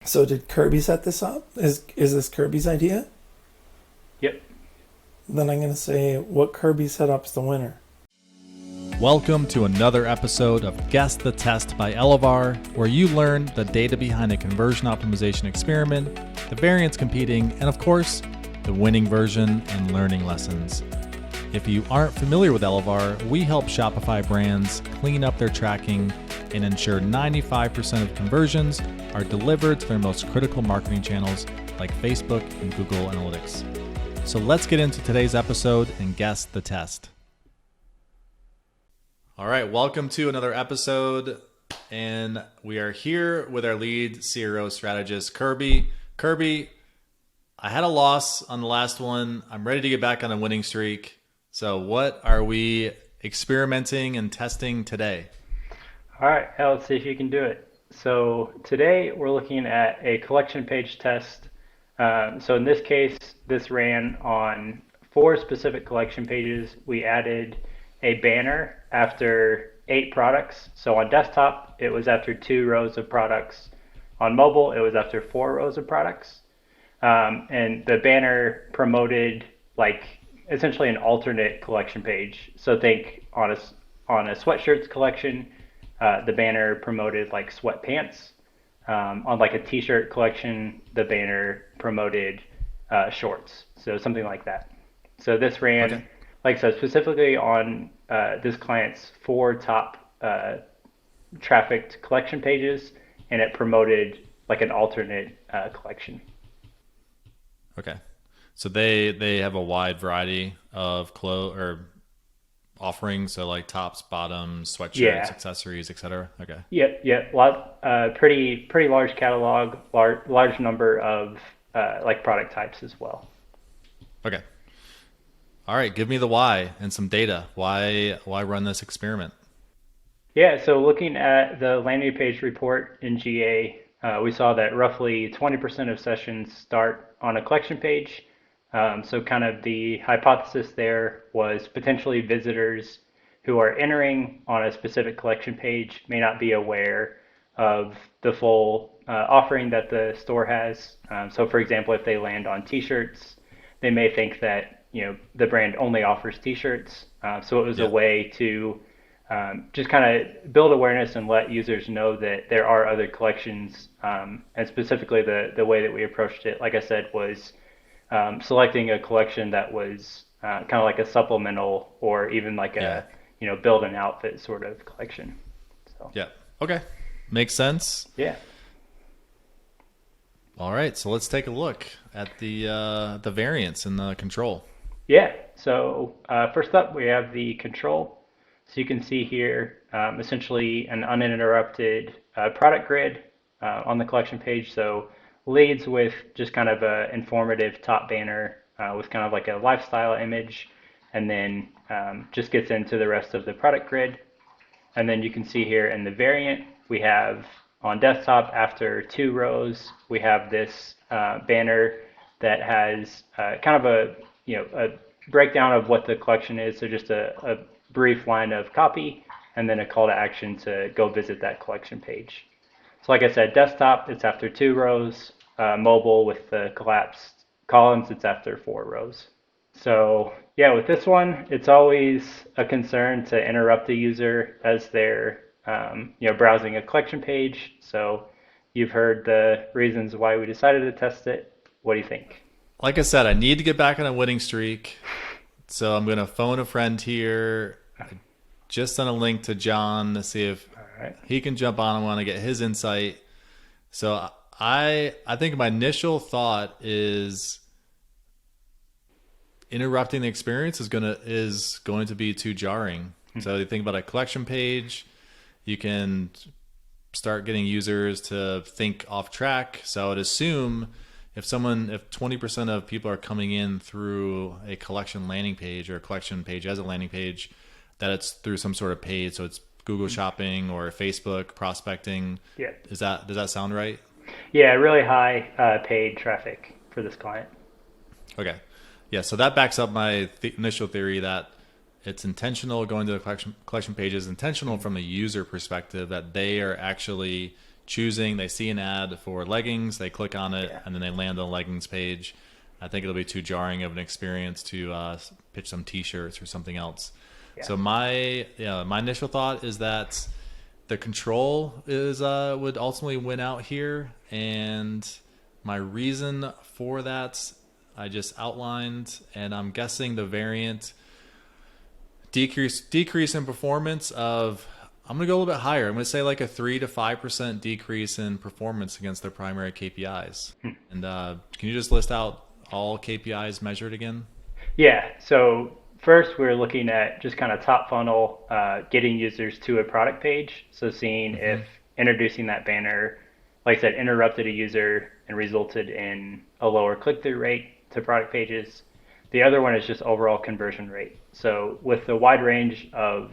So did Kirby set this up? Is this Kirby's idea? Yep. Then I'm going to say what Kirby set up's the winner. Welcome to another episode of Guess the Test by Elevar, where you learn the data behind a conversion optimization experiment, the variance competing, and of course, the winning version and learning lessons. If you aren't familiar with Elevar, we help Shopify brands clean up their tracking and ensure 95% of conversions are delivered to their most critical marketing channels like Facebook and Google Analytics. So let's get into today's episode and guess the test. All right, welcome to another episode, and we are here with our lead CRO strategist, Kirby. Kirby, I had a loss on the last one. I'm ready to get back on a winning streak. So what are we experimenting and testing today? All right, let's see if you can do it. So today we're looking at a collection page test. So in this case, this ran on 4 specific collection pages. We added a banner after 8 products. So on desktop, it was after 2 rows of products. On mobile, it was after 4 rows of products. And the banner promoted like essentially an alternate collection page. So think on a sweatshirts collection, the banner promoted like sweatpants. On like a t-shirt collection, the banner promoted shorts. So something like that. So this ran, okay, like I said, specifically on this client's 4 top trafficked collection pages, and it promoted like an alternate collection. Okay. So they have a wide variety of clothes or offerings, so like tops, bottoms, sweatshirts, accessories, etc. Okay. Yep. Pretty large catalog, large number of like product types as well. Okay. All right, give me the why and some data. Why run this experiment? Yeah, so looking at the landing page report in GA, we saw that roughly 20% of sessions start on a collection page. So kind of the hypothesis there was potentially visitors who are entering on a specific collection page may not be aware of the full offering that the store has. So for example, if they land on t-shirts, they may think that the brand only offers t-shirts. So it was a way to just kind of build awareness and let users know that there are other collections. And specifically the way that we approached it, like I said, was selecting a collection that was kind of like a supplemental or even like a build an outfit sort of collection. So yeah, okay, makes sense. Yeah. All right, so let's take a look at the variance and the control. Yeah. So first up, we have the control. So you can see here essentially an uninterrupted product grid on the collection page. So leads with just kind of a informative top banner with kind of like a lifestyle image, and then just gets into the rest of the product grid. And then you can see here in the variant, we have on desktop after 2 rows, we have this banner that has kind of a breakdown of what the collection is. So just a brief line of copy and then a call to action to go visit that collection page. So like I said, desktop, it's after 2 rows. Mobile with the collapsed columns, it's after 4 rows. So yeah, with this one, it's always a concern to interrupt the user as they're browsing a collection page. So you've heard the reasons why we decided to test it. What do you think? Like I said, I need to get back on a winning streak. So I'm going to phone a friend here. I just sent a link to John to see if he can jump on. I want to get his insight. So I think my initial thought is interrupting the experience is going to be too jarring. So you think about a collection page, you can start getting users to think off track. So I would assume if 20% of people are coming in through a collection landing page or a collection page as a landing page, that it's through some sort of paid. So it's Google Shopping or Facebook prospecting. Yeah. Does that sound right? Yeah, really high paid traffic for this client. Okay. Yeah, so that backs up my initial theory that it's intentional going to the collection pages, intentional from a user perspective, that they are actually they see an ad for leggings, they click on it, Yeah. and then they land on the leggings page. I think it'll be too jarring of an experience to pitch some T-shirts or something else. Yeah. So my initial thought is that the control is would ultimately win out here, and my reason for that I just outlined, and I'm guessing the variant decrease in performance of, I'm going to go a little bit higher. I'm going to say like a 3 to 5% decrease in performance against their primary KPIs. And can you just list out all KPIs measured again? Yeah. So first, we're looking at just kind of top funnel, getting users to a product page. So seeing if introducing that banner, like I said, interrupted a user and resulted in a lower click-through rate to product pages. The other one is just overall conversion rate. So with the wide range of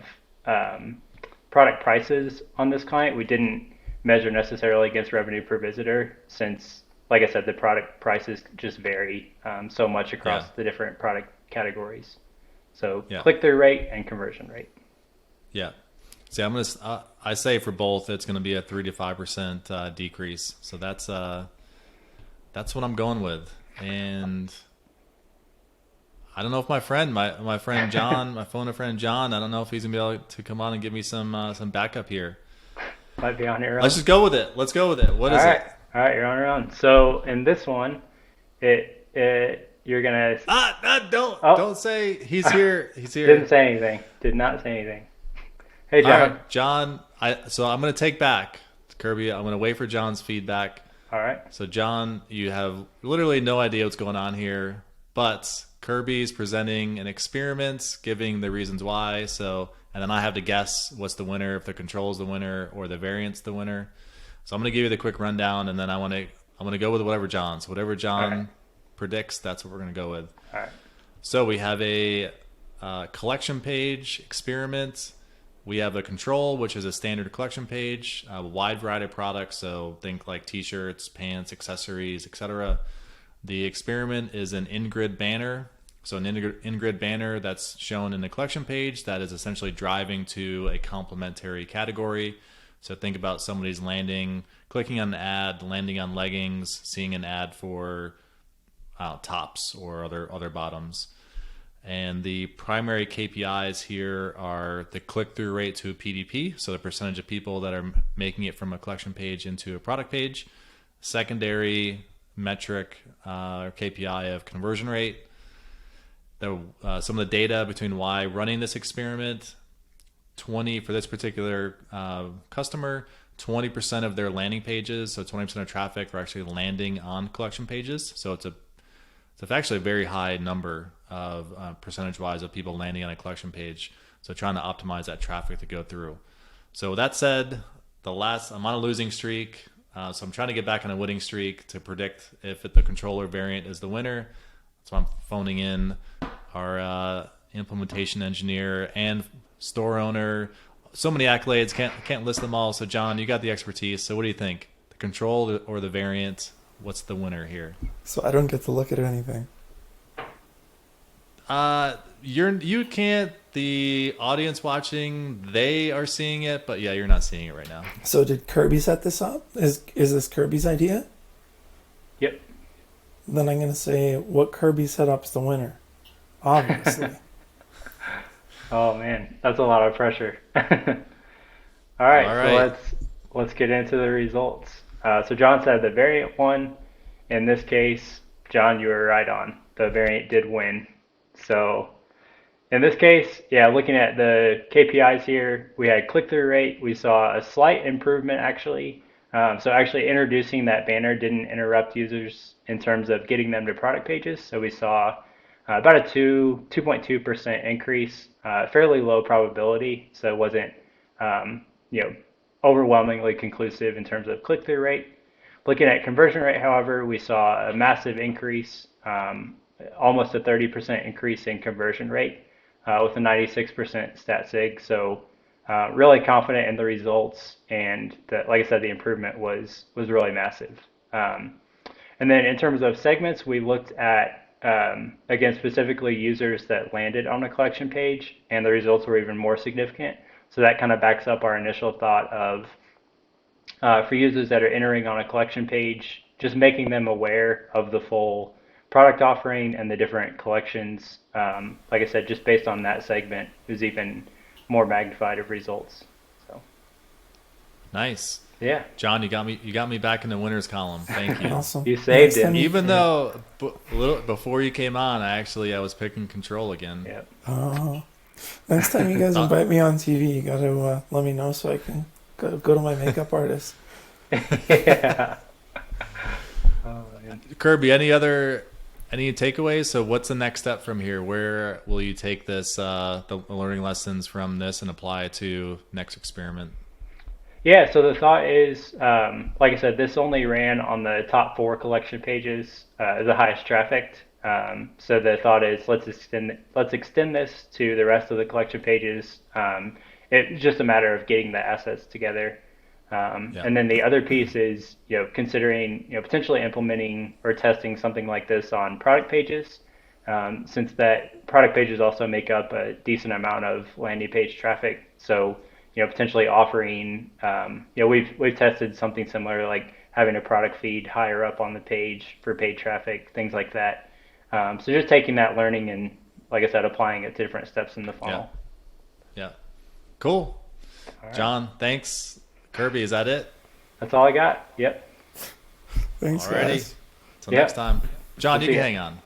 product prices on this client, we didn't measure necessarily against revenue per visitor, since, like I said, the product prices just vary so much across the different product categories. So click-through rate and conversion rate. Yeah. See, I say for both, it's going to be a 3 to 5% decrease. So that's what I'm going with. And I don't know if my friend John, my phone friend John, I don't know if he's gonna be able to come on and give me some backup here. Might be on your own. Let's just go with it. Let's go with it. What is it? All right, you're on your own. So in this one, you're gonna. Don't say he's here. He's here. Didn't say anything. Did not say anything. Hey, John. All right, John. So I'm gonna take back Kirby. I'm gonna wait for John's feedback. All right. So John, you have literally no idea what's going on here, but Kirby's presenting an experiment, giving the reasons why. So, and then I have to guess what's the winner, if the control is the winner or the variant's the winner. So I'm going to give you the quick rundown, and then I'm going to go with whatever John predicts. That's what we're going to go with. All right. So we have a collection page experiment. We have a control, which is a standard collection page, a wide variety of products. So think like T-shirts, pants, accessories, etc. The experiment is an in-grid banner. So an in-grid banner that's shown in the collection page that is essentially driving to a complementary category. So think about somebody's clicking on an ad, landing on leggings, seeing an ad for tops or other bottoms. And the primary KPIs here are the click-through rate to a PDP, so the percentage of people that are making it from a collection page into a product page. Secondary metric or KPI of conversion rate. Some of the data between why running this experiment. For this particular customer, 20% of their landing pages, so 20% of traffic are actually landing on collection pages. So it's actually a very high number of percentage-wise of people landing on a collection page. So trying to optimize that traffic to go through. So with that said, I'm on a losing streak. So I'm trying to get back on a winning streak to predict if the controller variant is the winner. So I'm phoning in our implementation engineer and store owner. So many accolades, can't list them all. So John, you got the expertise. So what do you think? The control or the variant? What's the winner here? So I don't get to look at anything. You can't. The audience watching, they are seeing it, but yeah, you're not seeing it right now. So did Kirby set this up? Is this Kirby's idea? Yep. Then I'm going to say what Kirby set up's the winner. Obviously. Oh man, that's a lot of pressure. All right. So let's get into the results. So John said the variant won. In this case, John, you were right on. The variant did win. So in this case, looking at the KPIs here, we had click-through rate. We saw a slight improvement actually. So actually introducing that banner didn't interrupt users in terms of getting them to product pages. So we saw about a 2.2% increase, fairly low probability. So it wasn't, overwhelmingly conclusive in terms of click-through rate. Looking at conversion rate, however, we saw a massive increase, almost a 30% increase in conversion rate with a 96% stat sig. So really confident in the results, and like I said, the improvement was really massive. And then in terms of segments, we looked at, again, specifically users that landed on a collection page, and the results were even more significant. So that kind of backs up our initial thought of for users that are entering on a collection page, just making them aware of the full product offering and the different collections. Like I said, just based on that segment is even more magnified of results. So Nice. yeah, John, you got me back in the winners column. Thank you. Awesome. you saved Next time him. you- Even though a little before you came on, I was picking control again. Yep. Next time you guys invite me on TV, you got to let me know so I can go to my makeup artist. Yeah. Oh, man. Kirby, any takeaways? So what's the next step from here? Where will you take this, the learning lessons from this and apply it to next experiment? Yeah, so the thought is, like I said, this only ran on the top 4 collection pages, the highest trafficked. So the thought is let's extend this to the rest of the collection pages. It's just a matter of getting the assets together. And then the other piece is, considering, potentially implementing or testing something like this on product pages, since that product pages also make up a decent amount of landing page traffic. So, potentially offering, we've tested something similar, like having a product feed higher up on the page for paid traffic, things like that. So just taking that learning and, like I said, applying it to different steps in the funnel. Yeah. Cool. All right. John, thanks. Kirby, is that it? That's all I got. Yep. Thanks, Alrighty. guys. Till Yep. next time. John, We'll you see can ya. hang on.